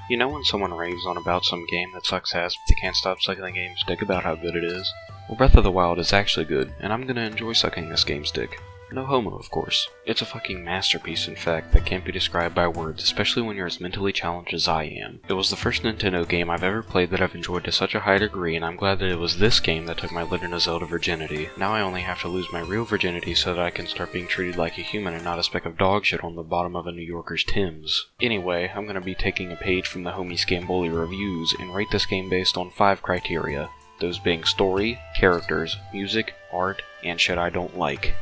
You know when someone raves on about some game that sucks ass but they can't stop sucking the game's dick about how good it is? Well, Breath of the Wild is actually good, and I'm gonna enjoy sucking this game's dick. No homo, of course. It's a fucking masterpiece, in fact, that can't be described by words, especially when you're as mentally challenged as I am. It was the first Nintendo game I've ever played that I've enjoyed to such a high degree, and I'm glad that it was this game that took my Legend of Zelda virginity. Now I only have to lose my real virginity so that I can start being treated like a human and not a speck of dog shit on the bottom of a New Yorker's Tim's. Anyway, I'm gonna be taking a page from the homie Scamboli reviews and rate this game based on 5 criteria. Those being story, characters, music, art, and shit I don't like.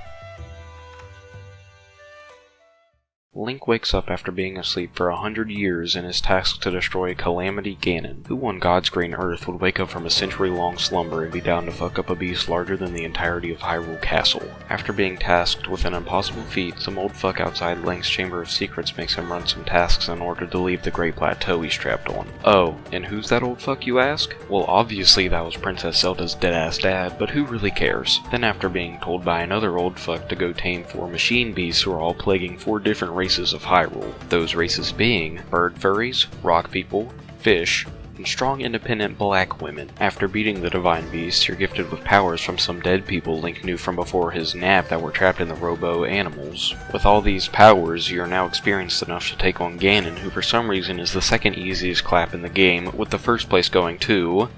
Link wakes up after being asleep for 100 years and is tasked to destroy Calamity Ganon. Who on God's green earth would wake up from a century-long slumber and be down to fuck up a beast larger than the entirety of Hyrule Castle? After being tasked with an impossible feat, some old fuck outside Link's Chamber of Secrets makes him run some tasks in order to leave the Great Plateau he's trapped on. Oh, and who's that old fuck, you ask? Well, obviously that was Princess Zelda's dead-ass dad, but who really cares? Then after being told by another old fuck to go tame 4 machine beasts who are all plaguing 4 different races of Hyrule. Those races being bird furries, rock people, fish, and strong independent black women. After beating the divine beasts, you're gifted with powers from some dead people Link knew from before his nap that were trapped in the robo-animals. With all these powers, you're now experienced enough to take on Ganon, who for some reason is the second easiest clap in the game, with the first place going to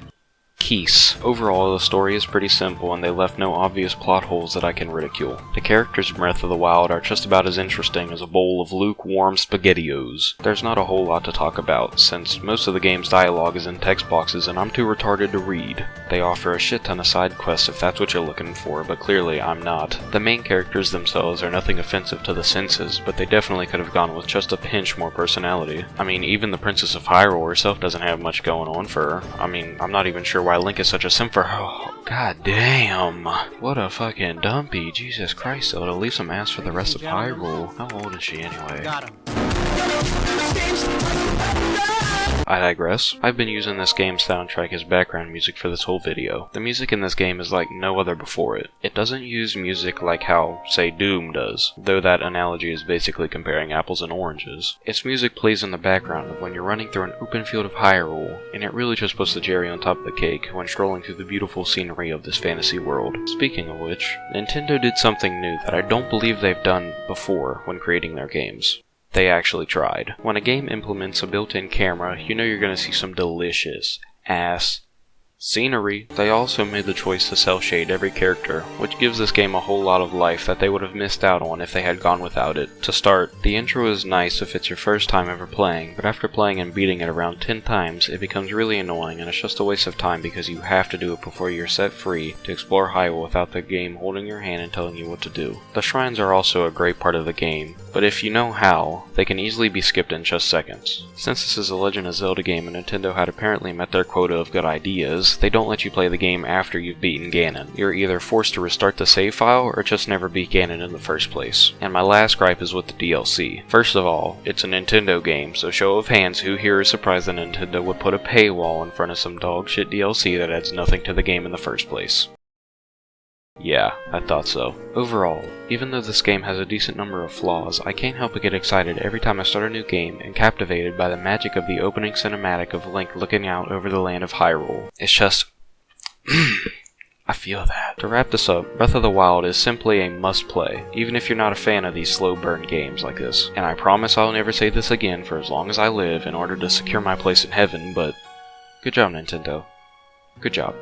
Keese. Overall, the story is pretty simple and they left no obvious plot holes that I can ridicule. The characters in Breath of the Wild are just about as interesting as a bowl of lukewarm SpaghettiOs. There's not a whole lot to talk about, since most of the game's dialogue is in text boxes and I'm too retarded to read. They offer a shit ton of side quests if that's what you're looking for, but clearly I'm not. The main characters themselves are nothing offensive to the senses, but they definitely could have gone with just a pinch more personality. I mean, even the Princess of Hyrule herself doesn't have much going on for her. I mean, I'm not even sure why Link is such a simp for her. Oh, god damn. What a fucking dumpy. Jesus Christ, Zelda, leave some ass for the rest of Hyrule. How old is she anyway? Got him. I digress. I've been using this game's soundtrack as background music for this whole video. The music in this game is like no other before it. It doesn't use music like how, say, Doom does, though that analogy is basically comparing apples and oranges. Its music plays in the background when you're running through an open field of Hyrule, and it really just puts the cherry on top of the cake when strolling through the beautiful scenery of this fantasy world. Speaking of which, Nintendo did something new that I don't believe they've done before when creating their games. They actually tried. When a game implements a built-in camera, you know you're gonna see some delicious ass scenery. They also made the choice to cel shade every character, which gives this game a whole lot of life that they would have missed out on if they had gone without it. To start, the intro is nice if it's your first time ever playing, but after playing and beating it around 10 times, it becomes really annoying and it's just a waste of time because you have to do it before you're set free to explore Hyrule without the game holding your hand and telling you what to do. The shrines are also a great part of the game, but if you know how, they can easily be skipped in just seconds. Since this is a Legend of Zelda game and Nintendo had apparently met their quota of good ideas, they don't let you play the game after you've beaten Ganon. You're either forced to restart the save file or just never beat Ganon in the first place. And my last gripe is with the DLC. First of all, it's a Nintendo game, so show of hands who here is surprised that Nintendo would put a paywall in front of some dog shit DLC that adds nothing to the game in the first place. Yeah, I thought so. Overall, even though this game has a decent number of flaws, I can't help but get excited every time I start a new game and captivated by the magic of the opening cinematic of Link looking out over the land of Hyrule. It's just I feel that. To wrap this up, Breath of the Wild is simply a must-play, even if you're not a fan of these slow burn games like this. And I promise I'll never say this again for as long as I live in order to secure my place in heaven, but good job, Nintendo. Good job.